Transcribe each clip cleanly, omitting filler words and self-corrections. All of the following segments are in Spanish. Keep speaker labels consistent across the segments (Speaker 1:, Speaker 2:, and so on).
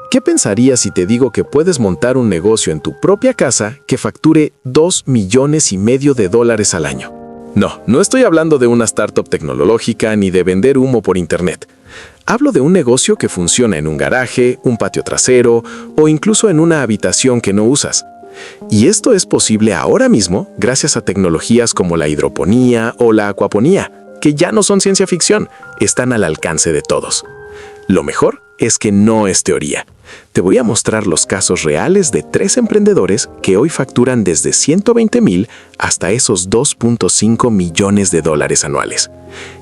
Speaker 1: ¿Qué pensarías si te digo que puedes montar un negocio en tu propia casa que facture $2,5 millones al año? No estoy hablando de una startup tecnológica ni de vender humo por internet. Hablo de un negocio que funciona en un garaje, un patio trasero o incluso en una habitación que no usas. Y esto es posible ahora mismo gracias a tecnologías como la hidroponía o la acuaponía, que ya no son ciencia ficción, están al alcance de todos. Lo mejor es que no es teoría. Te voy a mostrar los casos reales de 3 emprendedores que hoy facturan desde 120,000 hasta esos $2,5 millones anuales.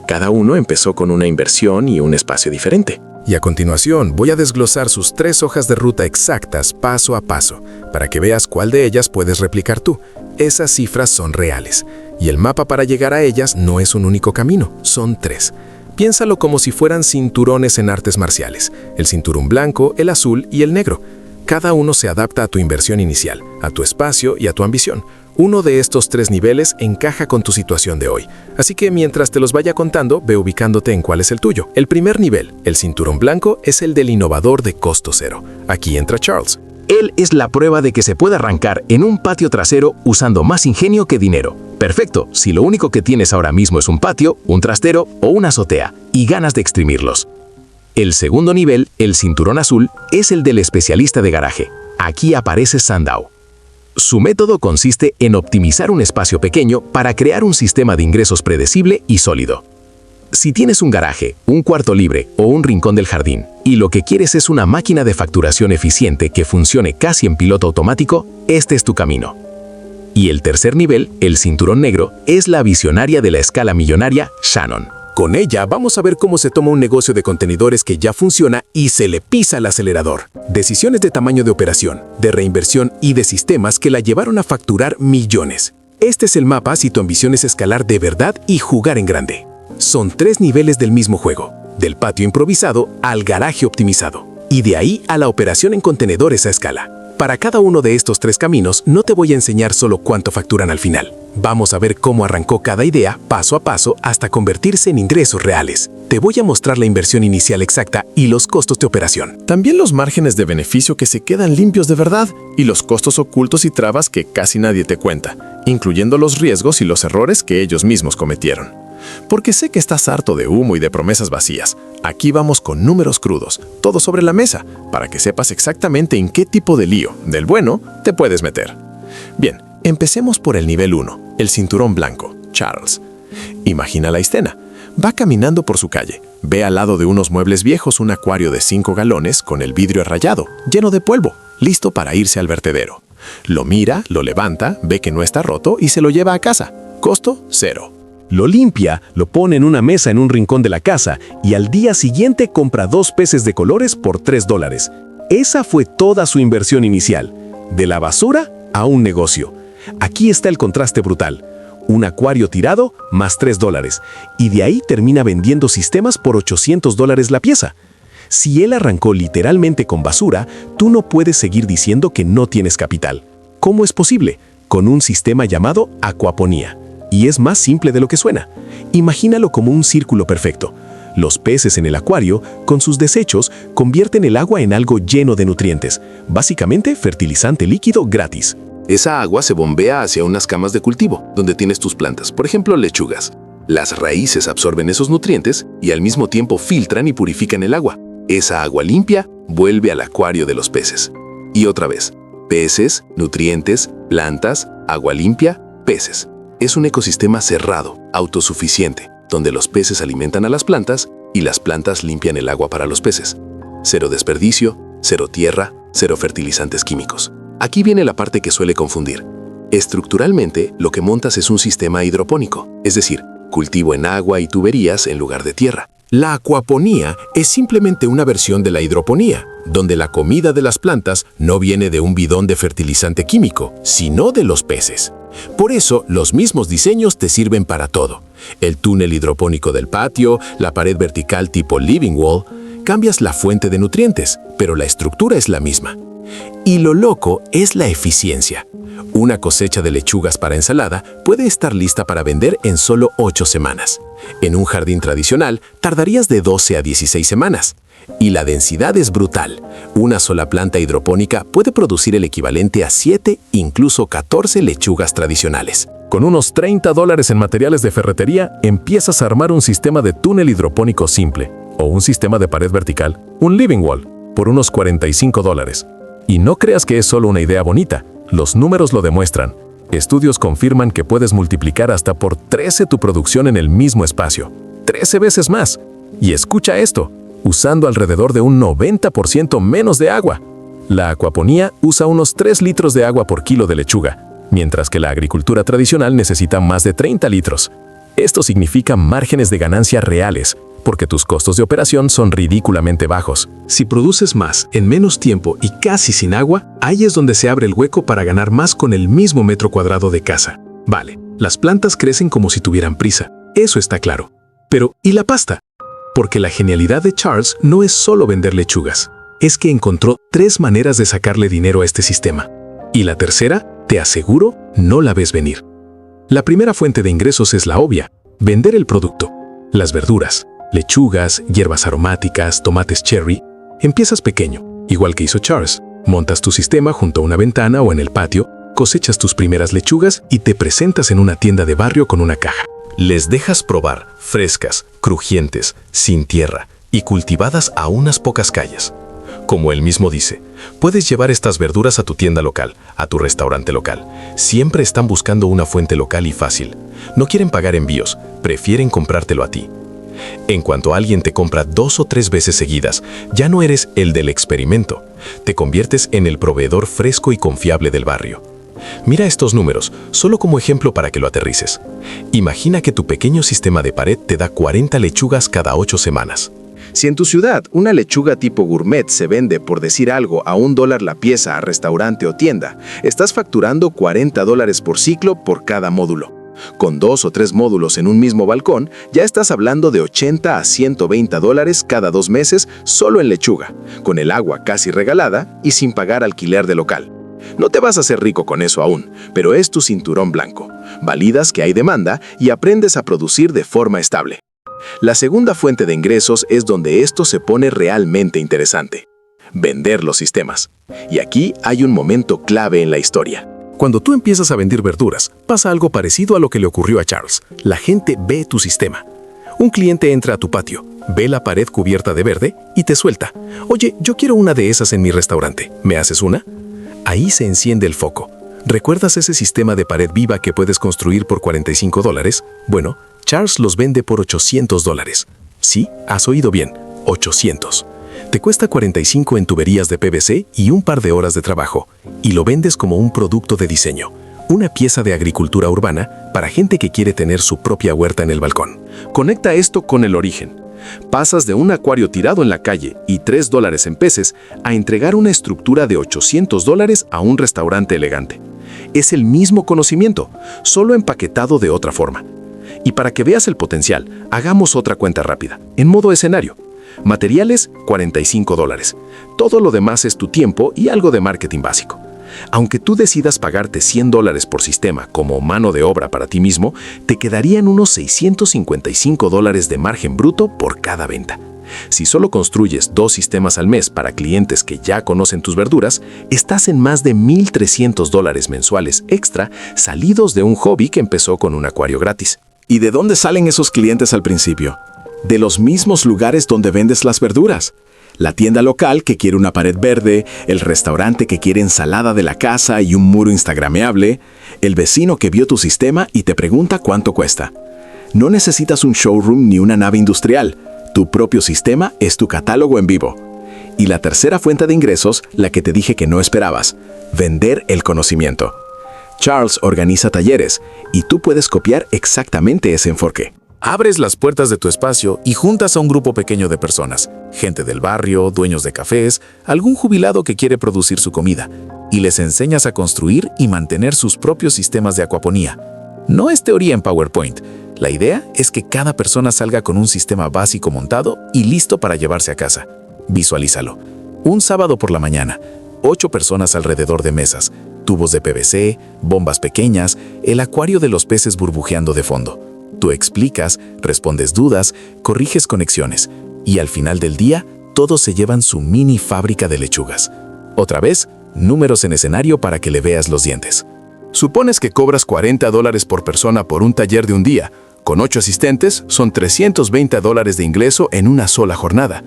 Speaker 1: Cada uno empezó con una inversión y un espacio diferente.
Speaker 2: Y a continuación voy a desglosar sus 3 hojas de ruta exactas paso a paso, para que veas cuál de ellas puedes replicar tú. Esas cifras son reales, y el mapa para llegar a ellas no es un único camino, son 3. Piénsalo como si fueran cinturones en artes marciales, el cinturón blanco, el azul y el negro. Cada uno se adapta a tu inversión inicial, a tu espacio y a tu ambición. Uno de estos 3 niveles encaja con tu situación de hoy. Así que mientras te los vaya contando, ve ubicándote en cuál es el tuyo. El primer nivel, el cinturón blanco, es el del innovador de costo cero. Aquí entra Charles.
Speaker 3: Él es la prueba de que se puede arrancar en un patio trasero usando más ingenio que dinero. Perfecto, si lo único que tienes ahora mismo es un patio, un trastero o una azotea, y ganas de exprimirlos. El segundo nivel, el cinturón azul, es el del especialista de garaje. Aquí aparece Sandow. Su método consiste en optimizar un espacio pequeño para crear un sistema de ingresos predecible y sólido. Si tienes un garaje, un cuarto libre o un rincón del jardín, y lo que quieres es una máquina de facturación eficiente que funcione casi en piloto automático, este es tu camino. Y el tercer nivel, el cinturón negro, es la visionaria de la escala millonaria, Shannon.
Speaker 2: Con ella vamos a ver cómo se toma un negocio de contenedores que ya funciona y se le pisa el acelerador. Decisiones de tamaño de operación, de reinversión y de sistemas que la llevaron a facturar millones. Este es el mapa si tu ambición es escalar de verdad y jugar en grande. Son 3 niveles del mismo juego, del patio improvisado al garaje optimizado, y de ahí a la operación en contenedores a escala. Para cada uno de estos 3 caminos no te voy a enseñar solo cuánto facturan al final. Vamos a ver cómo arrancó cada idea paso a paso hasta convertirse en ingresos reales. Te voy a mostrar la inversión inicial exacta y los costos de operación.
Speaker 1: También los márgenes de beneficio que se quedan limpios de verdad y los costos ocultos y trabas que casi nadie te cuenta, incluyendo los riesgos y los errores que ellos mismos cometieron. Porque sé que estás harto de humo y de promesas vacías. Aquí vamos con números crudos, todo sobre la mesa, para que sepas exactamente en qué tipo de lío, del bueno, te puedes meter. Bien, empecemos por el nivel 1, el cinturón blanco, Charles. Imagina la escena. Va caminando por su calle. Ve al lado de unos muebles viejos un acuario de 5 galones con el vidrio rayado, lleno de polvo, listo para irse al vertedero. Lo mira, lo levanta, ve que no está roto y se lo lleva a casa. Costo 0.
Speaker 3: Lo limpia, lo pone en una mesa en un rincón de la casa y al día siguiente compra 2 peces de colores por $3. Esa fue toda su inversión inicial, de la basura a un negocio. Aquí está el contraste brutal. Un acuario tirado más $3 y de ahí termina vendiendo sistemas por $800 la pieza. Si él arrancó literalmente con basura, tú no puedes seguir diciendo que no tienes capital. ¿Cómo es posible? Con un sistema llamado acuaponía. Y es más simple de lo que suena. Imagínalo como un círculo perfecto. Los peces en el acuario, con sus desechos, convierten el agua en algo lleno de nutrientes, básicamente fertilizante líquido gratis.
Speaker 4: Esa agua se bombea hacia unas camas de cultivo, donde tienes tus plantas, por ejemplo lechugas. Las raíces absorben esos nutrientes y al mismo tiempo filtran y purifican el agua. Esa agua limpia vuelve al acuario de los peces. Y otra vez, peces, nutrientes, plantas, agua limpia, peces. Es un ecosistema cerrado, autosuficiente, donde los peces alimentan a las plantas y las plantas limpian el agua para los peces. 0 desperdicio, 0 tierra, 0 fertilizantes químicos. Aquí viene la parte que suele confundir. Estructuralmente, lo que montas es un sistema hidropónico, es decir, cultivo en agua y tuberías en lugar de tierra. La acuaponía es simplemente una versión de la hidroponía, donde la comida de las plantas no viene de un bidón de fertilizante químico, sino de los peces. Por eso, los mismos diseños te sirven para todo. El túnel hidropónico del patio, la pared vertical tipo living wall,
Speaker 2: Cambias la fuente de nutrientes, pero la estructura es la misma. Y lo loco es la eficiencia. Una cosecha de lechugas para ensalada puede estar lista para vender en solo 8 semanas. En un jardín tradicional tardarías de 12 a 16 semanas. Y la densidad es brutal. Una sola planta hidropónica puede producir el equivalente a 7, incluso 14 lechugas tradicionales.
Speaker 3: Con unos $30 en materiales de ferretería, empiezas a armar un sistema de túnel hidropónico simple, o un sistema de pared vertical, un living wall, por unos $45. Y no creas que es solo una idea bonita, los números lo demuestran. Estudios confirman que puedes multiplicar hasta por 13 tu producción en el mismo espacio, 13 veces más. Y escucha esto, usando alrededor de un 90% menos de agua. La acuaponía usa unos 3 litros de agua por kilo de lechuga, mientras que la agricultura tradicional necesita más de 30 litros. Esto significa márgenes de ganancia reales, porque tus costos de operación son ridículamente bajos.
Speaker 2: Si produces más en menos tiempo y casi sin agua, ahí es donde se abre el hueco para ganar más con el mismo metro cuadrado de casa. Vale, las plantas crecen como si tuvieran prisa, eso está claro. Pero, ¿y la pasta? Porque la genialidad de Charles no es solo vender lechugas, es que encontró 3 maneras de sacarle dinero a este sistema. Y la tercera, te aseguro, no la ves venir. La primera fuente de ingresos es la obvia, vender el producto. Las verduras, lechugas, hierbas aromáticas, tomates cherry. Empiezas pequeño, igual que hizo Charles. Montas tu sistema junto a una ventana o en el patio, cosechas tus primeras lechugas y te presentas en una tienda de barrio con una caja.
Speaker 5: Les dejas probar, frescas, crujientes, sin tierra y cultivadas a unas pocas calles. Como él mismo dice, puedes llevar estas verduras a tu tienda local, a tu restaurante local. Siempre están buscando una fuente local y fácil. No quieren pagar envíos, prefieren comprártelo a ti. En cuanto alguien te compra 2 o 3 veces seguidas, ya no eres el del experimento. Te conviertes en el proveedor fresco y confiable del barrio. Mira estos números, solo como ejemplo para que lo aterrices. Imagina que tu pequeño sistema de pared te da 40 lechugas cada 8 semanas.
Speaker 1: Si en tu ciudad una lechuga tipo gourmet se vende, por decir algo, a $1 la pieza a restaurante o tienda, estás facturando $40 por ciclo por cada módulo. Con 2 o 3 módulos en un mismo balcón, ya estás hablando de $80 a $120 cada 2 meses solo en lechuga, con el agua casi regalada y sin pagar alquiler de local. No te vas a hacer rico con eso aún, pero es tu cinturón blanco. Validas que hay demanda y aprendes a producir de forma estable. La segunda fuente de ingresos es donde esto se pone realmente interesante: vender los sistemas. Y aquí hay un momento clave en la historia.
Speaker 2: Cuando tú empiezas a vender verduras, pasa algo parecido a lo que le ocurrió a Charles. La gente ve tu sistema. Un cliente entra a tu patio, ve la pared cubierta de verde y te suelta: oye, yo quiero una de esas en mi restaurante, ¿me haces una? Ahí se enciende el foco. ¿Recuerdas ese sistema de pared viva que puedes construir por $45? Bueno, Charles los vende por $800. Sí, has oído bien, 800. Te cuesta 45 en tuberías de PVC y un par de horas de trabajo, y lo vendes como un producto de diseño, una pieza de agricultura urbana para gente que quiere tener su propia huerta en el balcón.
Speaker 1: Conecta esto con el origen. Pasas de un acuario tirado en la calle y $3 en peces a entregar una estructura de $800 a un restaurante elegante. Es el mismo conocimiento, solo empaquetado de otra forma. Y para que veas el potencial, hagamos otra cuenta rápida, en modo escenario. Materiales, $45. Todo lo demás es tu tiempo y algo de marketing básico. Aunque tú decidas pagarte $100 por sistema como mano de obra para ti mismo, te quedarían unos $655 de margen bruto por cada venta. Si solo construyes 2 sistemas al mes para clientes que ya conocen tus verduras, estás en más de $1,300 mensuales extra salidos de un hobby que empezó con un acuario gratis.
Speaker 5: ¿Y de dónde salen esos clientes al principio? De los mismos lugares donde vendes las verduras. La tienda local que quiere una pared verde, el restaurante que quiere ensalada de la casa y un muro instagrameable, el vecino que vio tu sistema y te pregunta cuánto cuesta. No necesitas un showroom ni una nave industrial. Tu propio sistema es tu catálogo en vivo. Y la tercera fuente de ingresos, la que te dije que no esperabas: vender el conocimiento. Charles organiza talleres y tú puedes copiar exactamente ese enfoque.
Speaker 6: Abres las puertas de tu espacio y juntas a un grupo pequeño de personas, gente del barrio, dueños de cafés, algún jubilado que quiere producir su comida, y les enseñas a construir y mantener sus propios sistemas de acuaponía. No es teoría en PowerPoint, La idea es que cada persona salga con un sistema básico montado y listo para llevarse a casa. Visualízalo. Un sábado por la mañana, 8 personas alrededor de mesas, tubos de PVC, bombas pequeñas, el acuario de los peces burbujeando de fondo. Tú explicas, respondes dudas, corriges conexiones y al final del día, todos se llevan su mini fábrica de lechugas. Otra vez, números en escenario para que le veas los dientes.
Speaker 4: Supones que cobras $40 por persona por un taller de un día. Con 8 asistentes, son $320 de ingreso en una sola jornada.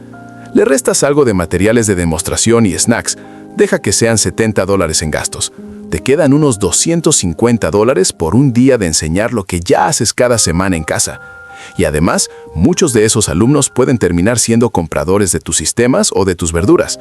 Speaker 4: Le restas algo de materiales de demostración y snacks. Deja que sean $70 en gastos. Te quedan unos $250 por un día de enseñar lo que ya haces cada semana en casa. Y además, muchos de esos alumnos pueden terminar siendo compradores de tus sistemas o de tus verduras.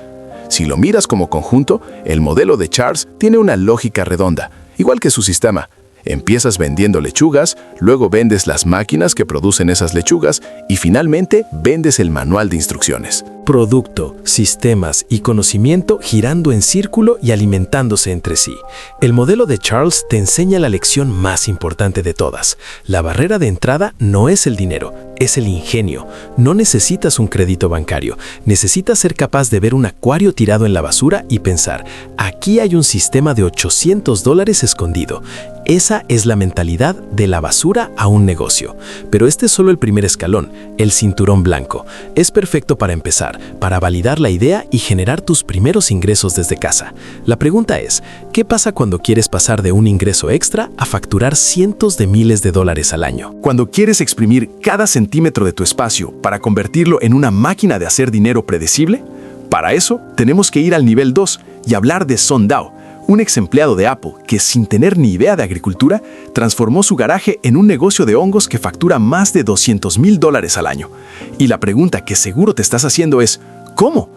Speaker 4: Si lo miras como conjunto, el modelo de Charles tiene una lógica redonda, igual que su sistema. Empiezas vendiendo lechugas, luego vendes las máquinas que producen esas lechugas y finalmente vendes el manual de instrucciones.
Speaker 7: Producto, sistemas y conocimiento girando en círculo y alimentándose entre sí. El modelo de Charles te enseña la lección más importante de todas. La barrera de entrada no es el dinero, es el ingenio. No necesitas un crédito bancario, necesitas ser capaz de ver un acuario tirado en la basura y pensar, aquí hay un sistema de $800 escondido. Esa es la mentalidad de la basura a un negocio. Pero este es solo el primer escalón, el cinturón blanco. Es perfecto para empezar, para validar la idea y generar tus primeros ingresos desde casa. La pregunta es, ¿qué pasa cuando quieres pasar de un ingreso extra a facturar cientos de miles de dólares al año?
Speaker 3: Cuando quieres exprimir cada centímetro de tu espacio para convertirlo en una máquina de hacer dinero predecible, para eso tenemos que ir al nivel 2 y hablar de Son Dao, un ex empleado de Apple que, sin tener ni idea de agricultura, transformó su garaje en un negocio de hongos que factura más de $200,000 al año. Y la pregunta que seguro te estás haciendo es, ¿cómo?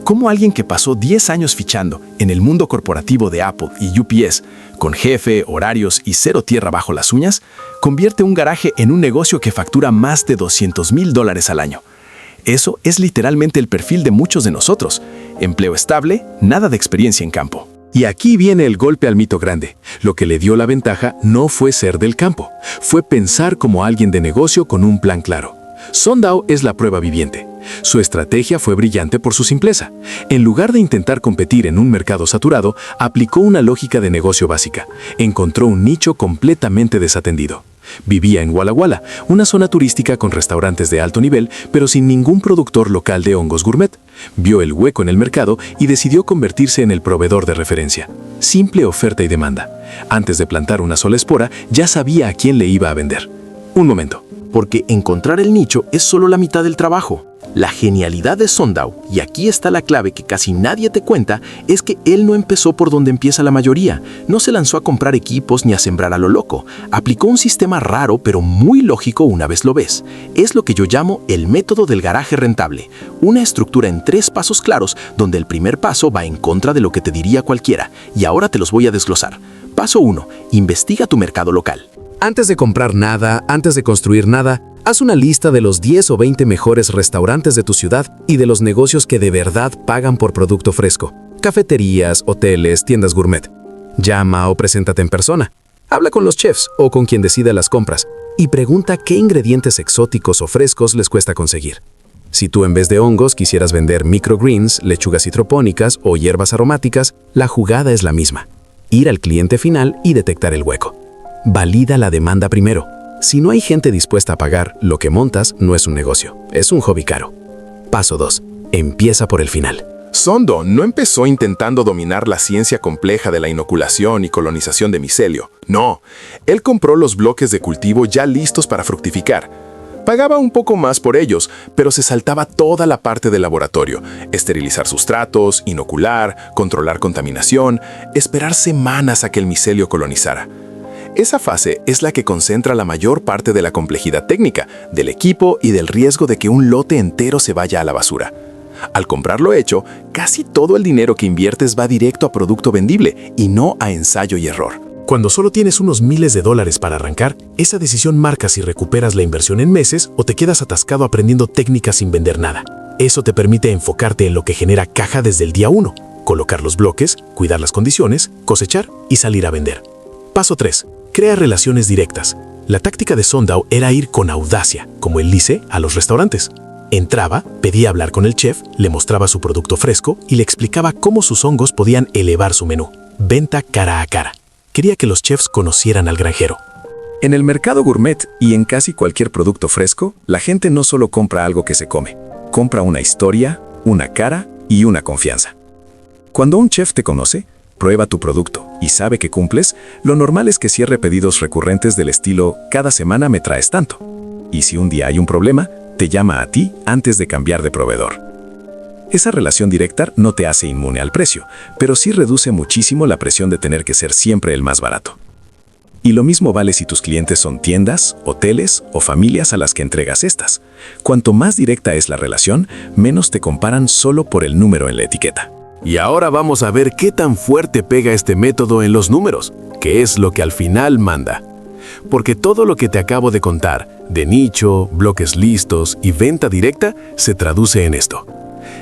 Speaker 3: ¿Cómo alguien que pasó 10 años fichando en el mundo corporativo de Apple y UPS, con jefe, horarios y cero tierra bajo las uñas, convierte un garaje en un negocio que factura más de $200,000 al año? Eso es literalmente el perfil de muchos de nosotros. Empleo estable, nada de experiencia en campo. Y aquí viene el golpe al mito grande. Lo que le dio la ventaja no fue ser del campo, fue pensar como alguien de negocio con un plan claro. Son Dao es la prueba viviente. Su estrategia fue brillante por su simpleza. En lugar de intentar competir en un mercado saturado, aplicó una lógica de negocio básica. Encontró un nicho completamente desatendido. Vivía en Walla Walla, una zona turística con restaurantes de alto nivel, pero sin ningún productor local de hongos gourmet. Vio el hueco en el mercado y decidió convertirse en el proveedor de referencia. Simple oferta y demanda. Antes de plantar una sola espora, ya sabía a quién le iba a vender. Un momento.
Speaker 8: Porque encontrar el nicho es solo la mitad del trabajo. La genialidad de Son Dao, y aquí está la clave que casi nadie te cuenta, es que él no empezó por donde empieza la mayoría. No se lanzó a comprar equipos ni a sembrar a lo loco. Aplicó un sistema raro pero muy lógico una vez lo ves. Es lo que yo llamo el método del garaje rentable. Una estructura en 3 pasos claros donde el primer paso va en contra de lo que te diría cualquiera. Y ahora te los voy a desglosar. Paso 1. Investiga tu mercado local.
Speaker 2: Antes de comprar nada, antes de construir nada, haz una lista de los 10 o 20 mejores restaurantes de tu ciudad y de los negocios que de verdad pagan por producto fresco. Cafeterías, hoteles, tiendas gourmet. Llama o preséntate en persona. Habla con los chefs o con quien decida las compras y pregunta qué ingredientes exóticos o frescos les cuesta conseguir. Si tú en vez de hongos quisieras vender microgreens, lechugas hidropónicas o hierbas aromáticas, la jugada es la misma. Ir al cliente final y detectar el hueco. Valida la demanda primero. Si no hay gente dispuesta a pagar, lo que montas no es un negocio, es un hobby caro. Paso 2. Empieza por el final.
Speaker 4: Son Dao no empezó intentando dominar la ciencia compleja de la inoculación y colonización de micelio. No, él compró los bloques de cultivo ya listos para fructificar. Pagaba un poco más por ellos, pero se saltaba toda la parte del laboratorio. Esterilizar sustratos, inocular, controlar contaminación, esperar semanas a que el micelio colonizara. Esa fase es la que concentra la mayor parte de la complejidad técnica, del equipo y del riesgo de que un lote entero se vaya a la basura. Al comprarlo hecho, casi todo el dinero que inviertes va directo a producto vendible y no a ensayo y error.
Speaker 1: Cuando solo tienes unos miles de dólares para arrancar, esa decisión marca si recuperas la inversión en meses o te quedas atascado aprendiendo técnicas sin vender nada. Eso te permite enfocarte en lo que genera caja desde el día 1, colocar los bloques, cuidar las condiciones, cosechar y salir a vender. Paso 3. Crea relaciones directas.
Speaker 2: La táctica de Sundow era ir con audacia, como él dice, a los restaurantes. Entraba, pedía hablar con el chef, le mostraba su producto fresco y le explicaba cómo sus hongos podían elevar su menú. Venta cara a cara. Quería que los chefs conocieran al granjero.
Speaker 9: En el mercado gourmet y en casi cualquier producto fresco, la gente no solo compra algo que se come, compra una historia, una cara y una confianza. Cuando un chef te conoce, prueba tu producto y sabe que cumples, lo normal es que cierre pedidos recurrentes del estilo «cada semana me traes tanto». Y si un día hay un problema, te llama a ti antes de cambiar de proveedor. Esa relación directa no te hace inmune al precio, pero sí reduce muchísimo la presión de tener que ser siempre el más barato. Y lo mismo vale si tus clientes son tiendas, hoteles o familias a las que entregas estas. Cuanto más directa es la relación, menos te comparan solo por el número en la etiqueta.
Speaker 2: Y ahora vamos a ver qué tan fuerte pega este método en los números, que es lo que al final manda. Porque todo lo que te acabo de contar, de nicho, bloques listos y venta directa, se traduce en esto.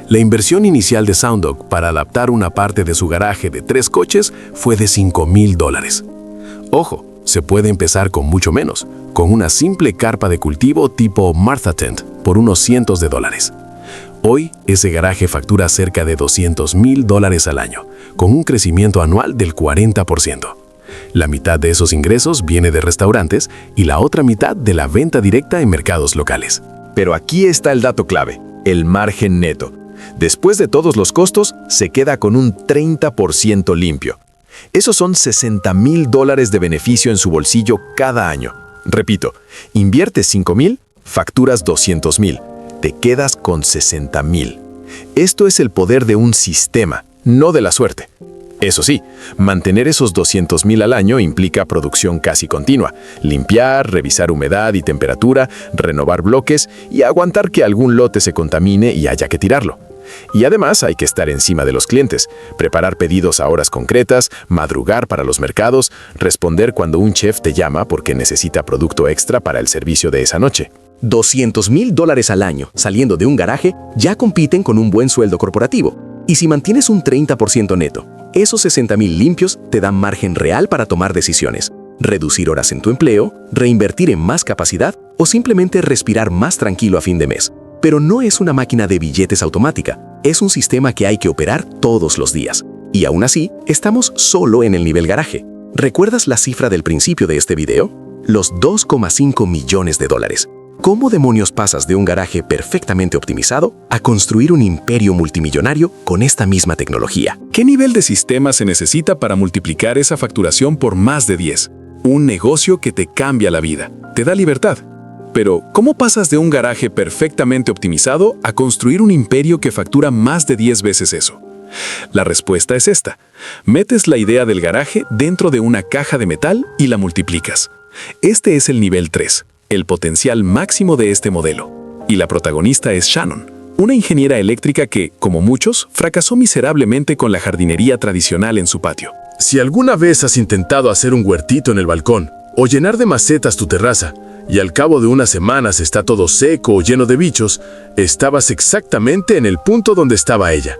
Speaker 2: La inversión inicial de Sundow para adaptar una parte de su garaje de 3 coches fue de $5,000. Ojo, se puede empezar con mucho menos, con una simple carpa de cultivo tipo Martha Tent por unos cientos de dólares. Hoy, ese garaje factura cerca de $200,000 al año, con un crecimiento anual del 40%. La mitad de esos ingresos viene de restaurantes y la otra mitad de la venta directa en mercados locales.
Speaker 10: Pero aquí está el dato clave, el margen neto. Después de todos los costos, se queda con un 30% limpio. Esos son $60,000 de beneficio en su bolsillo cada año. Repito, inviertes $5,000, facturas $200,000. Te quedas con $60,000. Esto es el poder de un sistema, no de la suerte. Eso sí, mantener esos $200,000 al año implica producción casi continua. Limpiar, revisar humedad y temperatura, renovar bloques y aguantar que algún lote se contamine y haya que tirarlo. Y además hay que estar encima de los clientes, preparar pedidos a horas concretas, madrugar para los mercados, responder cuando un chef te llama porque necesita producto extra para el servicio de esa noche.
Speaker 8: $200,000 al año saliendo de un garaje ya compiten con un buen sueldo corporativo. Y si mantienes un 30% neto, esos $60,000 limpios te dan margen real para tomar decisiones, reducir horas en tu empleo, reinvertir en más capacidad o simplemente respirar más tranquilo a fin de mes. Pero no es una máquina de billetes automática, es un sistema que hay que operar todos los días. Y aún así, estamos solo en el nivel garaje. ¿Recuerdas la cifra del principio de este video? Los $2,5 millones. ¿Cómo demonios pasas de un garaje perfectamente optimizado a construir un imperio multimillonario con esta misma tecnología?
Speaker 9: ¿Qué nivel de sistema se necesita para multiplicar esa facturación por más de 10? Un negocio que te cambia la vida, te da libertad. Pero, ¿cómo pasas de un garaje perfectamente optimizado a construir un imperio que factura más de 10 veces eso? La respuesta es esta. Metes la idea del garaje dentro de una caja de metal y la multiplicas. Este es el nivel 3, el potencial máximo de este modelo. Y la protagonista es Shannon, una ingeniera eléctrica que, como muchos, fracasó miserablemente con la jardinería tradicional en su patio.
Speaker 11: Si alguna vez has intentado hacer un huertito en el balcón o llenar de macetas tu terraza, y al cabo de unas semanas está todo seco o lleno de bichos, estabas exactamente en el punto donde estaba ella.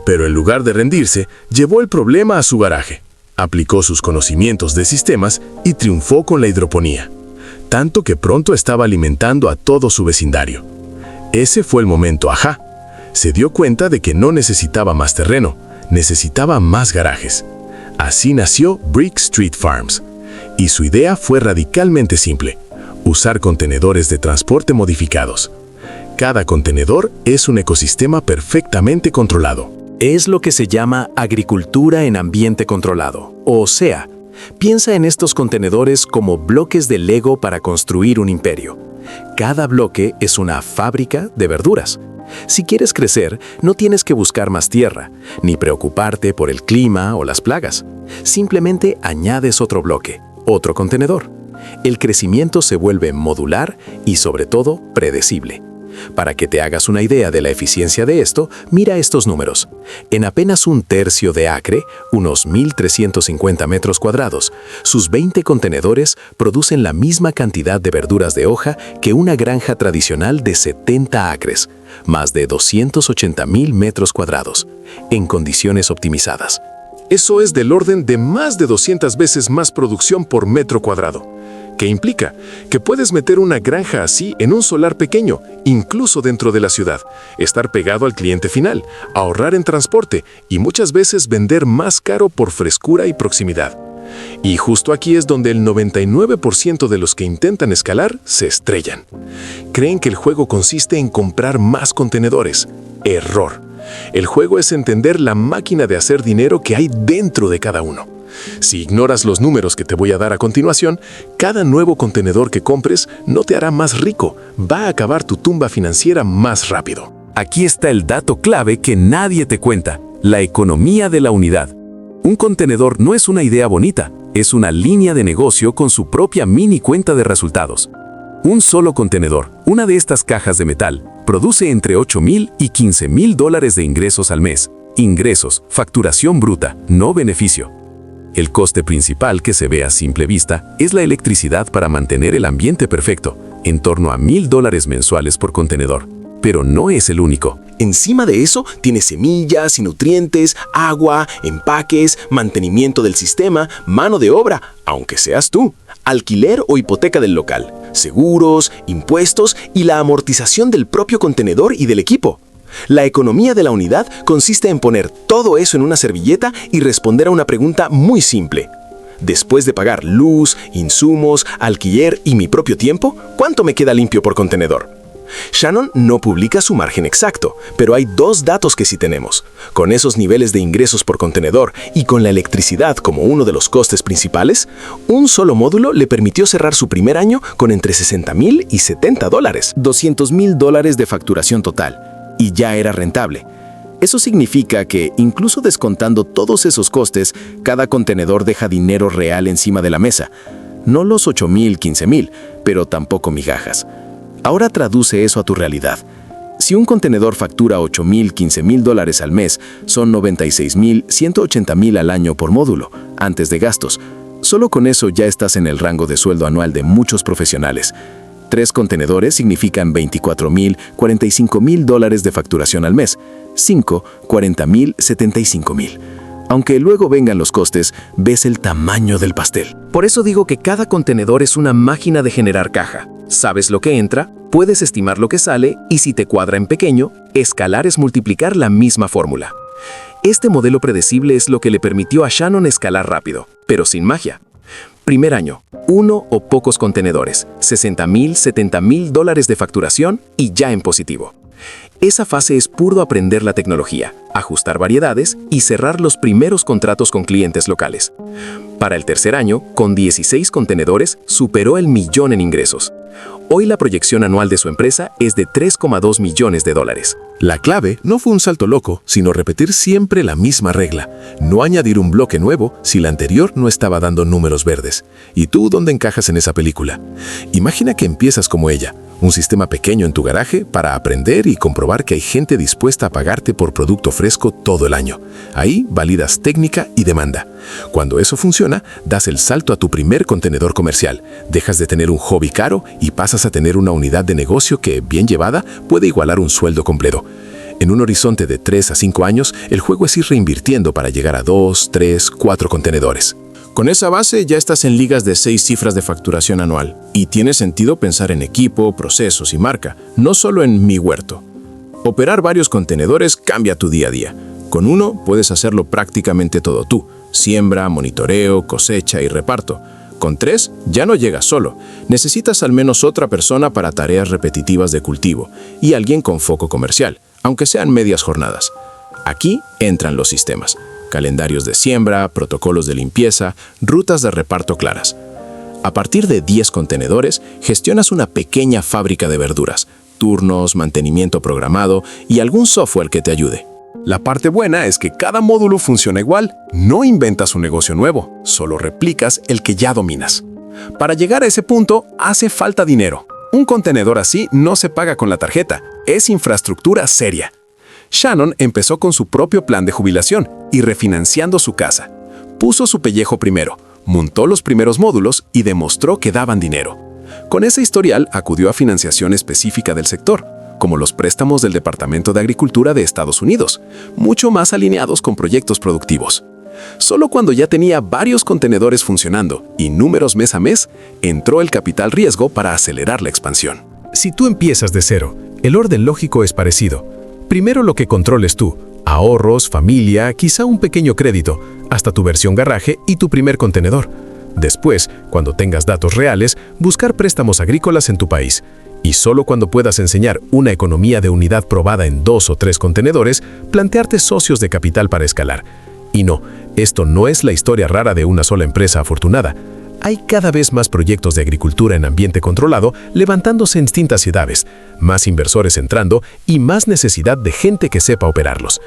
Speaker 11: Pero en lugar de rendirse, llevó el problema a su garaje, aplicó sus conocimientos de sistemas y triunfó con la hidroponía, tanto que pronto estaba alimentando a todo su vecindario. Ese fue el momento ajá. Se dio cuenta de que no necesitaba más terreno, necesitaba más garajes. Así nació Brick Street Farms. Y su idea fue radicalmente simple: usar contenedores de transporte modificados. Cada contenedor es un ecosistema perfectamente controlado.
Speaker 7: Es lo que se llama agricultura en ambiente controlado. O sea, piensa en estos contenedores como bloques de Lego para construir un imperio. Cada bloque es una fábrica de verduras. Si quieres crecer, no tienes que buscar más tierra, ni preocuparte por el clima o las plagas. Simplemente añades otro bloque, otro contenedor. El crecimiento se vuelve modular y, sobre todo, predecible. Para que te hagas una idea de la eficiencia de esto, mira estos números. En apenas un tercio de acre, unos 1.350 metros cuadrados, sus 20 contenedores producen la misma cantidad de verduras de hoja que una granja tradicional de 70 acres, más de 280.000 metros cuadrados, en condiciones optimizadas.
Speaker 11: Eso es del orden de más de 200 veces más producción por metro cuadrado. ¿Qué implica? Que puedes meter una granja así en un solar pequeño, incluso dentro de la ciudad, estar pegado al cliente final, ahorrar en transporte y muchas veces vender más caro por frescura y proximidad. Y justo aquí es donde el 99% de los que intentan escalar se estrellan. Creen que el juego consiste en comprar más contenedores. Error. El juego es entender la máquina de hacer dinero que hay dentro de cada uno. Si ignoras los números que te voy a dar a continuación, cada nuevo contenedor que compres no te hará más rico, va a acabar tu tumba financiera más rápido.
Speaker 2: Aquí está el dato clave que nadie te cuenta, la economía de la unidad. Un contenedor no es una idea bonita, es una línea de negocio con su propia mini cuenta de resultados. Un solo contenedor, una de estas cajas de metal, produce entre $8,000 y $15,000 de ingresos al mes. Ingresos, facturación bruta, no beneficio. El coste principal que se ve a simple vista es la electricidad para mantener el ambiente perfecto, en torno a $1,000 mensuales por contenedor. Pero no es el único.
Speaker 8: Encima de eso, tienes semillas y nutrientes, agua, empaques, mantenimiento del sistema, mano de obra, aunque seas tú, alquiler o hipoteca del local, seguros, impuestos y la amortización del propio contenedor y del equipo. La economía de la unidad consiste en poner todo eso en una servilleta y responder a una pregunta muy simple. Después de pagar luz, insumos, alquiler y mi propio tiempo, ¿cuánto me queda limpio por contenedor? Shannon no publica su margen exacto, pero hay dos datos que sí tenemos. Con esos niveles de ingresos por contenedor y con la electricidad como uno de los costes principales, un solo módulo le permitió cerrar su primer año con entre $60,000 y $70. $200,000 de facturación total, y ya era rentable. Eso significa que, incluso descontando todos esos costes, cada contenedor deja dinero real encima de la mesa. No los $8,000, $15,000, pero tampoco migajas. Ahora traduce eso a tu realidad. Si un contenedor factura $8,000, $15,000 al mes, son $96,000, $180,000 al año por módulo, antes de gastos. Solo con eso ya estás en el rango de sueldo anual de muchos profesionales. 3 contenedores significan $24,000, $45,000 de facturación al mes. 5, $40,000, $75,000. Aunque luego vengan los costes, ves el tamaño del pastel. Por eso digo que cada contenedor es una máquina de generar caja. Sabes lo que entra, puedes estimar lo que sale y si te cuadra en pequeño, escalar es multiplicar la misma fórmula. Este modelo predecible es lo que le permitió a Shannon escalar rápido, pero sin magia. Primer año, 1 o pocos contenedores, $60,000, $70,000 de facturación y ya en positivo. Esa fase es puro aprender la tecnología, ajustar variedades y cerrar los primeros contratos con clientes locales. Para el tercer año, con 16 contenedores, superó el millón en ingresos. Hoy la proyección anual de su empresa es de $3,2 millones.
Speaker 11: La clave no fue un salto loco, sino repetir siempre la misma regla. No añadir un bloque nuevo si la anterior no estaba dando números verdes. ¿Y tú dónde encajas en esa película? Imagina que empiezas como ella, un sistema pequeño en tu garaje para aprender y comprobar que hay gente dispuesta a pagarte por producto fresco todo el año. Ahí validas técnica y demanda. Cuando eso funciona, das el salto a tu primer contenedor comercial. Dejas de tener un hobby caro y pasas a tener una unidad de negocio que, bien llevada, puede igualar un sueldo completo. En un horizonte de 3 a 5 años, el juego es ir reinvirtiendo para llegar a 2, 3, 4 contenedores.
Speaker 6: Con esa base ya estás en ligas de 6 cifras de facturación anual. Y tiene sentido pensar en equipo, procesos y marca, no solo en mi huerto. Operar varios contenedores cambia tu día a día. Con uno puedes hacerlo prácticamente todo tú. Siembra, monitoreo, cosecha y reparto. Con 3 ya no llegas solo. Necesitas al menos otra persona para tareas repetitivas de cultivo y alguien con foco comercial, aunque sean medias jornadas. Aquí entran los sistemas. Calendarios de siembra, protocolos de limpieza, rutas de reparto claras. A partir de 10 contenedores, gestionas una pequeña fábrica de verduras, turnos, mantenimiento programado y algún software que te ayude.
Speaker 2: La parte buena es que cada módulo funciona igual. No inventas un negocio nuevo, solo replicas el que ya dominas. Para llegar a ese punto, hace falta dinero. Un contenedor así no se paga con la tarjeta, es infraestructura seria. Shannon empezó con su propio plan de jubilación y refinanciando su casa. Puso su pellejo primero, montó los primeros módulos y demostró que daban dinero. Con ese historial acudió a financiación específica del sector, como los préstamos del Departamento de Agricultura de Estados Unidos, mucho más alineados con proyectos productivos. Solo cuando ya tenía varios contenedores funcionando y números mes a mes, entró el capital riesgo para acelerar la expansión.
Speaker 3: Si tú empiezas de cero, el orden lógico es parecido. Primero lo que controles tú, ahorros, familia, quizá un pequeño crédito, hasta tu versión garaje y tu primer contenedor. Después, cuando tengas datos reales, buscar préstamos agrícolas en tu país. Y solo cuando puedas enseñar una economía de unidad probada en 2 o 3 contenedores, plantearte socios de capital para escalar. Y no, esto no es la historia rara de una sola empresa afortunada. Hay cada vez más proyectos de agricultura en ambiente controlado levantándose en distintas ciudades, más inversores entrando y más necesidad de gente que sepa operarlos.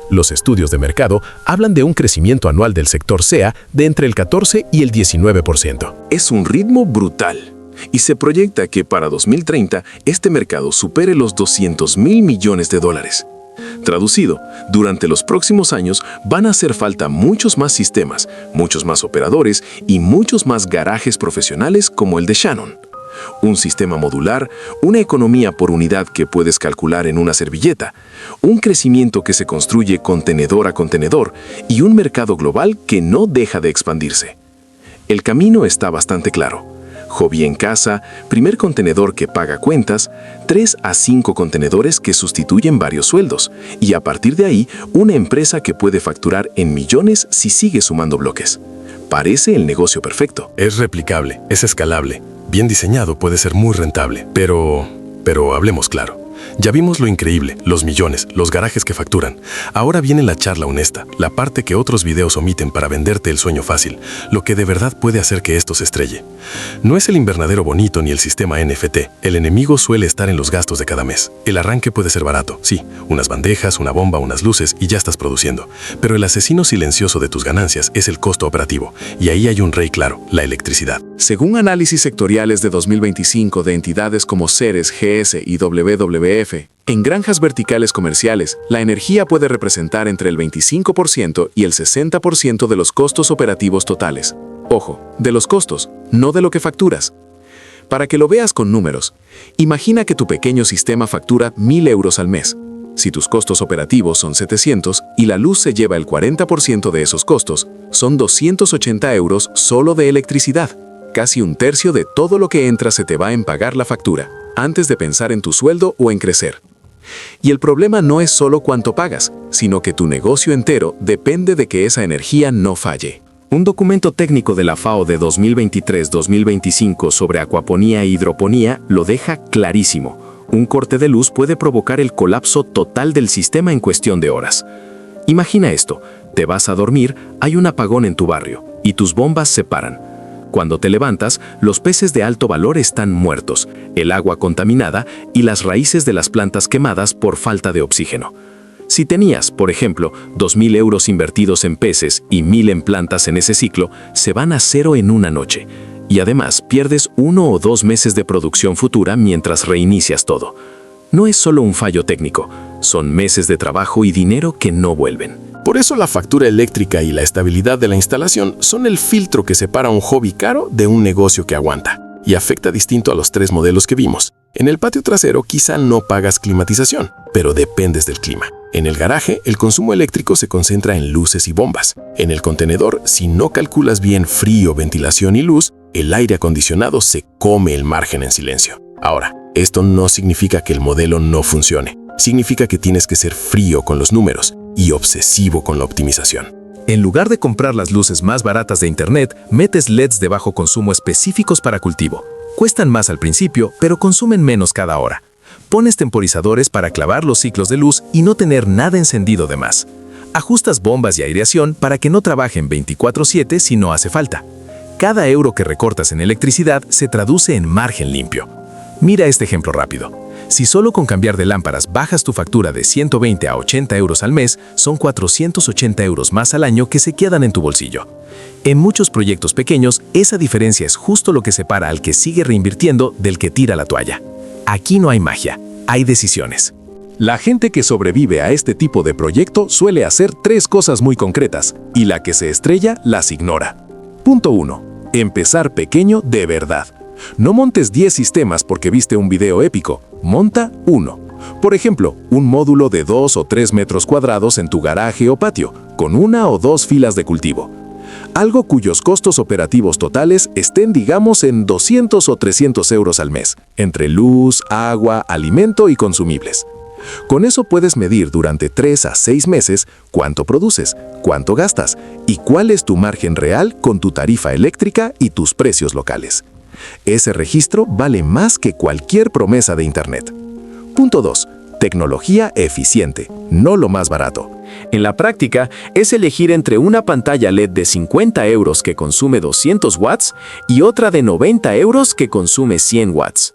Speaker 3: Los estudios de mercado hablan de un crecimiento anual del sector SEA de entre el 14 y el 19%.
Speaker 1: Es un ritmo brutal. Y se proyecta que para 2030 este mercado supere los $200 mil millones. Traducido, durante los próximos años van a hacer falta muchos más sistemas, muchos más operadores y muchos más garajes profesionales como el de Shannon. Un sistema modular, una economía por unidad que puedes calcular en una servilleta, un crecimiento que se construye contenedor a contenedor y un mercado global que no deja de expandirse. El camino está bastante claro. Hobby en casa, primer contenedor que paga cuentas, 3 a 5 contenedores que sustituyen varios sueldos y a partir de ahí una empresa que puede facturar en millones si sigue sumando bloques. Parece el negocio perfecto.
Speaker 11: Es replicable, es escalable, bien diseñado, puede ser muy rentable. Pero hablemos claro. Ya vimos lo increíble, los millones, los garajes que facturan. Ahora viene la charla honesta, la parte que otros videos omiten para venderte el sueño fácil, lo que de verdad puede hacer que esto se estrelle. No es el invernadero bonito ni el sistema NFT. El enemigo suele estar en los gastos de cada mes. El arranque puede ser barato, sí, unas bandejas, una bomba, unas luces y ya estás produciendo. Pero el asesino silencioso de tus ganancias es el costo operativo. Y ahí hay un rey claro, la electricidad.
Speaker 2: Según análisis sectoriales de 2025 de entidades como Ceres, GS y WWF, en granjas verticales comerciales, la energía puede representar entre el 25% y el 60% de los costos operativos totales. Ojo, de los costos, no de lo que facturas. Para que lo veas con números, imagina que tu pequeño sistema factura 1.000 euros al mes. Si tus costos operativos son 700 y la luz se lleva el 40% de esos costos, son 280 euros solo de electricidad. Casi un tercio de todo lo que entra se te va en pagar la factura, antes de pensar en tu sueldo o en crecer. Y el problema no es solo cuánto pagas, sino que tu negocio entero depende de que esa energía no falle.
Speaker 8: Un documento técnico de la FAO de 2023-2025 sobre acuaponía e hidroponía lo deja clarísimo. Un corte de luz puede provocar el colapso total del sistema en cuestión de horas. Imagina esto, te vas a dormir, hay un apagón en tu barrio y tus bombas se paran. Cuando te levantas, los peces de alto valor están muertos, el agua contaminada y las raíces de las plantas quemadas por falta de oxígeno. Si tenías, por ejemplo, 2.000 euros invertidos en peces y 1.000 en plantas en ese ciclo, se van a cero en una noche. Y además pierdes 1 o 2 meses de producción futura mientras reinicias todo. No es solo un fallo técnico, son meses de trabajo y dinero que no vuelven.
Speaker 11: Por eso la factura eléctrica y la estabilidad de la instalación son el filtro que separa un hobby caro de un negocio que aguanta. Y afecta distinto a los 3 modelos que vimos. En el patio trasero quizá no pagas climatización, pero dependes del clima. En el garaje, el consumo eléctrico se concentra en luces y bombas. En el contenedor, si no calculas bien frío, ventilación y luz, el aire acondicionado se come el margen en silencio. Ahora, esto no significa que el modelo no funcione. Significa que tienes que ser frío con los números y obsesivo con la optimización.
Speaker 2: En lugar de comprar las luces más baratas de Internet, metes LEDs de bajo consumo específicos para cultivo. Cuestan más al principio, pero consumen menos cada hora. Pones temporizadores para clavar los ciclos de luz y no tener nada encendido de más. Ajustas bombas y aireación para que no trabajen 24/7 si no hace falta. Cada euro que recortas en electricidad se traduce en margen limpio. Mira este ejemplo rápido. Si solo con cambiar de lámparas bajas tu factura de 120 a 80 euros al mes, son 480 euros más al año que se quedan en tu bolsillo. En muchos proyectos pequeños, esa diferencia es justo lo que separa al que sigue reinvirtiendo del que tira la toalla. Aquí no hay magia, hay decisiones.
Speaker 3: La gente que sobrevive a este tipo de proyecto suele hacer 3 cosas muy concretas, y la que se estrella las ignora. Punto 1. Empezar pequeño de verdad. No montes 10 sistemas porque viste un video épico. Monta 1.
Speaker 2: Por ejemplo, un módulo de 2 o 3 metros cuadrados en tu garaje o patio, con 1 o 2 filas de cultivo. Algo cuyos costos operativos totales estén, digamos, en 200 o 300 euros al mes, entre luz, agua, alimento y consumibles. Con eso puedes medir durante 3 a 6 meses cuánto produces, cuánto gastas y cuál es tu margen real con tu tarifa eléctrica y tus precios locales. Ese registro vale más que cualquier promesa de Internet. Punto 2. Tecnología eficiente, no lo más barato.
Speaker 8: En la práctica, es elegir entre una pantalla LED de 50 euros que consume 200 watts y otra de 90 euros que consume 100 watts.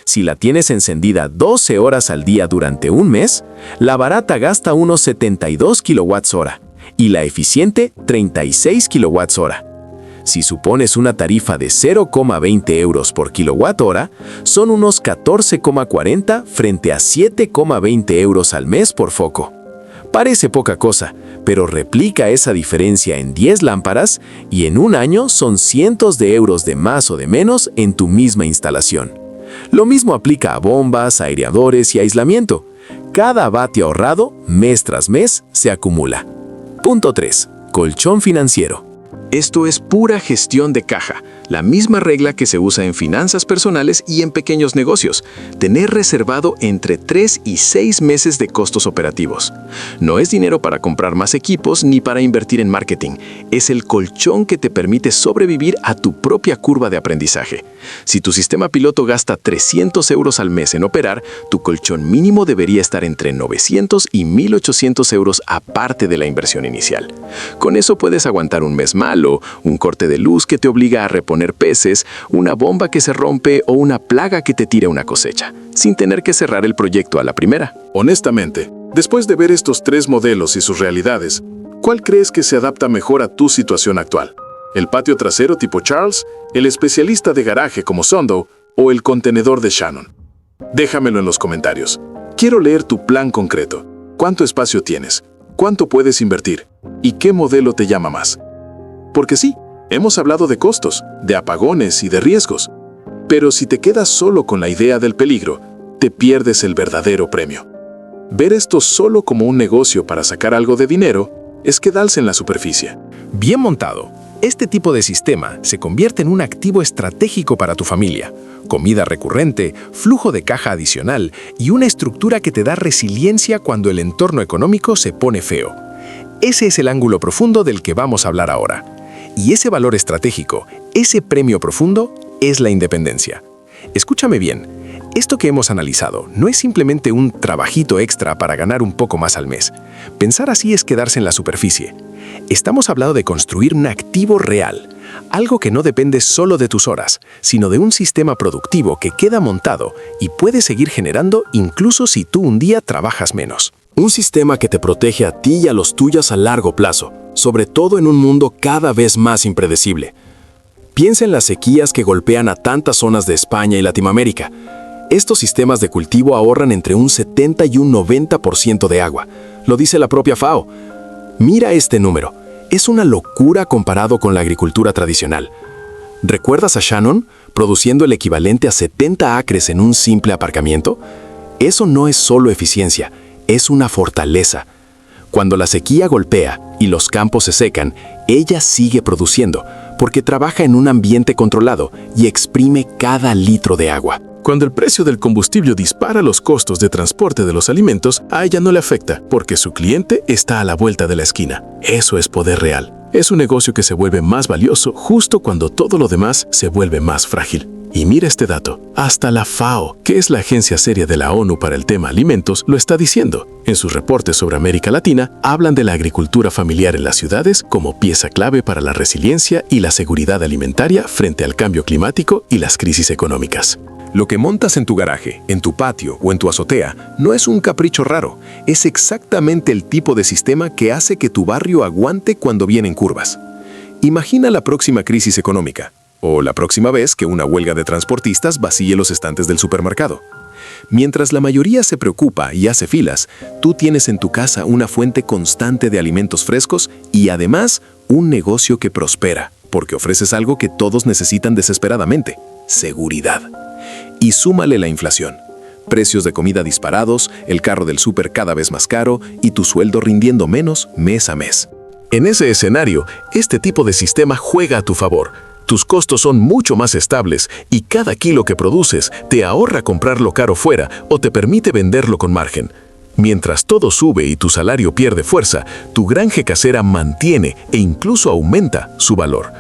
Speaker 8: Si la tienes encendida 12 horas al día durante un mes, la barata gasta unos 72 kWh y la eficiente 36 kWh. Si supones una tarifa de 0,20 euros por kWh, son unos 14,40 frente a 7,20 euros al mes por foco. Parece poca cosa, pero replica esa diferencia en 10 lámparas y en un año son cientos de euros de más o de menos en tu misma instalación. Lo mismo aplica a bombas, aireadores y aislamiento. Cada vatio ahorrado, mes tras mes, se acumula. Punto 3. Colchón financiero.
Speaker 1: Esto es pura gestión de caja, la misma regla que se usa en finanzas personales y en pequeños negocios, tener reservado entre 3 y 6 meses de costos operativos. No es dinero para comprar más equipos ni para invertir en marketing, es el colchón que te permite sobrevivir a tu propia curva de aprendizaje. Si tu sistema piloto gasta 300 euros al mes en operar, tu colchón mínimo debería estar entre 900 y 1.800 euros aparte de la inversión inicial. Con eso puedes aguantar un mes malo, un corte de luz que te obliga a reponer peces, una bomba que se rompe o una plaga que te tira una cosecha, sin tener que cerrar el proyecto a la primera.
Speaker 11: Honestamente, después de ver estos 3 modelos y sus realidades, ¿cuál crees que se adapta mejor a tu situación actual? ¿El patio trasero tipo Charles, el especialista de garaje como Sundow o el contenedor de Shannon? Déjamelo en los comentarios. Quiero leer tu plan concreto. ¿Cuánto espacio tienes? ¿Cuánto puedes invertir? ¿Y qué modelo te llama más? Porque sí, hemos hablado de costos, de apagones y de riesgos. Pero si te quedas solo con la idea del peligro, te pierdes el verdadero premio. Ver esto solo como un negocio para sacar algo de dinero es quedarse en la superficie.
Speaker 2: Bien montado, este tipo de sistema se convierte en un activo estratégico para tu familia. Comida recurrente, flujo de caja adicional y una estructura que te da resiliencia cuando el entorno económico se pone feo. Ese es el ángulo profundo del que vamos a hablar ahora. Y ese valor estratégico, ese premio profundo, es la independencia. Escúchame bien, esto que hemos analizado no es simplemente un trabajito extra para ganar un poco más al mes. Pensar así es quedarse en la superficie. Estamos hablando de construir un activo real, algo que no depende solo de tus horas, sino de un sistema productivo que queda montado y puede seguir generando incluso si tú un día trabajas menos.
Speaker 8: Un sistema que te protege a ti y a los tuyos a largo plazo, sobre todo en un mundo cada vez más impredecible. Piensa en las sequías que golpean a tantas zonas de España y Latinoamérica. Estos sistemas de cultivo ahorran entre un 70 y un 90% de agua. Lo dice la propia FAO. Mira este número. Es una locura comparado con la agricultura tradicional. ¿Recuerdas a Shannon produciendo el equivalente a 70 acres en un simple aparcamiento? Eso no es solo eficiencia, es una fortaleza. Cuando la sequía golpea y los campos se secan, ella sigue produciendo, porque trabaja en un ambiente controlado y exprime cada litro de agua.
Speaker 11: Cuando el precio del combustible dispara los costos de transporte de los alimentos, a ella no le afecta, porque su cliente está a la vuelta de la esquina. Eso es poder real. Es un negocio que se vuelve más valioso justo cuando todo lo demás se vuelve más frágil. Y mira este dato, hasta la FAO, que es la agencia seria de la ONU para el tema alimentos, lo está diciendo. En sus reportes sobre América Latina, hablan de la agricultura familiar en las ciudades como pieza clave para la resiliencia y la seguridad alimentaria frente al cambio climático y las crisis económicas.
Speaker 2: Lo que montas en tu garaje, en tu patio o en tu azotea no es un capricho raro, es exactamente el tipo de sistema que hace que tu barrio aguante cuando vienen curvas. Imagina la próxima crisis económica. O la próxima vez que una huelga de transportistas vacíe los estantes del supermercado. Mientras la mayoría se preocupa y hace filas, tú tienes en tu casa una fuente constante de alimentos frescos y además un negocio que prospera, porque ofreces algo que todos necesitan desesperadamente: seguridad. Y súmale la inflación.
Speaker 8: Precios de comida disparados, el carro del súper cada vez más caro y tu sueldo rindiendo menos mes a mes.
Speaker 10: En ese escenario, este tipo de sistema juega a tu favor. Tus costos son mucho más estables y cada kilo que produces te ahorra comprarlo caro fuera o te permite venderlo con margen. Mientras todo sube y tu salario pierde fuerza, tu granja casera mantiene e incluso aumenta su valor.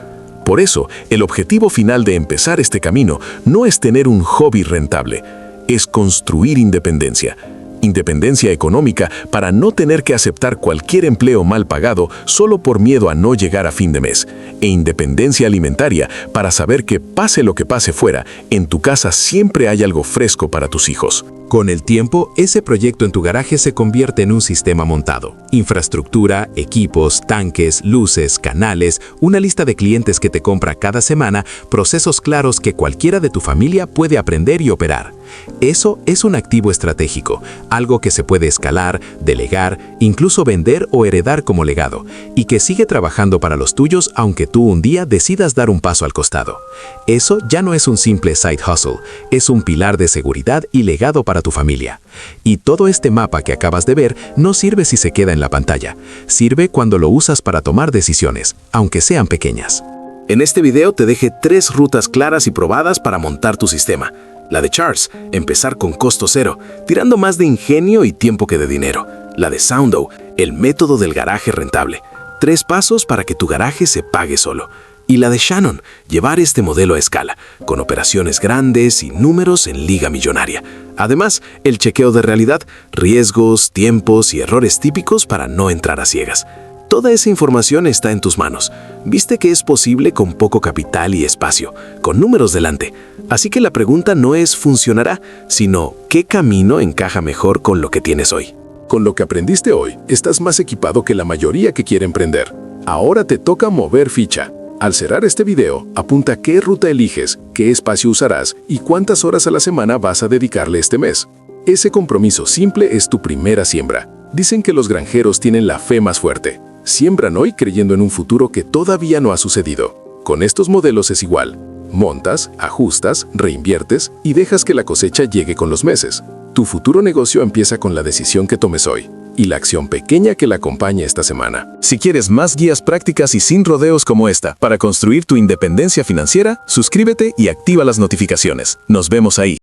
Speaker 10: Por eso, el objetivo final de empezar este camino no es tener un hobby rentable, es construir independencia. Independencia económica para no tener que aceptar cualquier empleo mal pagado solo por miedo a no llegar a fin de mes. E independencia alimentaria para saber que pase lo que pase fuera, en tu casa siempre hay algo fresco para tus hijos.
Speaker 2: Con el tiempo, ese proyecto en tu garaje se convierte en un sistema montado. Infraestructura, equipos, tanques, luces, canales, una lista de clientes que te compra cada semana, procesos claros que cualquiera de tu familia puede aprender y operar. Eso es un activo estratégico, algo que se puede escalar, delegar, incluso vender o heredar como legado, y que sigue trabajando para los tuyos aunque tú un día decidas dar un paso al costado. Eso ya no es un simple side hustle, es un pilar de seguridad y legado para tu familia. Y todo este mapa que acabas de ver no sirve si se queda en la pantalla, sirve cuando lo usas para tomar decisiones, aunque sean pequeñas.
Speaker 8: En este video te dejé 3 rutas claras y probadas para montar tu sistema. La de Charles, empezar con costo cero, tirando más de ingenio y tiempo que de dinero. La de Soundow, el método del garaje rentable. 3 pasos para que tu garaje se pague solo. Y la de Shannon, llevar este modelo a escala, con operaciones grandes y números en liga millonaria. Además, el chequeo de realidad, riesgos, tiempos y errores típicos para no entrar a ciegas. Toda esa información está en tus manos. Viste que es posible con poco capital y espacio, con números delante. Así que la pregunta no es ¿funcionará?, sino ¿qué camino encaja mejor con lo que tienes hoy?
Speaker 11: Con lo que aprendiste hoy, estás más equipado que la mayoría que quiere emprender. Ahora te toca mover ficha. Al cerrar este video, apunta qué ruta eliges, qué espacio usarás y cuántas horas a la semana vas a dedicarle este mes. Ese compromiso simple es tu primera siembra. Dicen que los granjeros tienen la fe más fuerte. Siembran hoy creyendo en un futuro que todavía no ha sucedido. Con estos modelos es igual. Montas, ajustas, reinviertes y dejas que la cosecha llegue con los meses. Tu futuro negocio empieza con la decisión que tomes hoy y la acción pequeña que la acompaña esta semana.
Speaker 1: Si quieres más guías prácticas y sin rodeos como esta para construir tu independencia financiera, suscríbete y activa las notificaciones. Nos vemos ahí.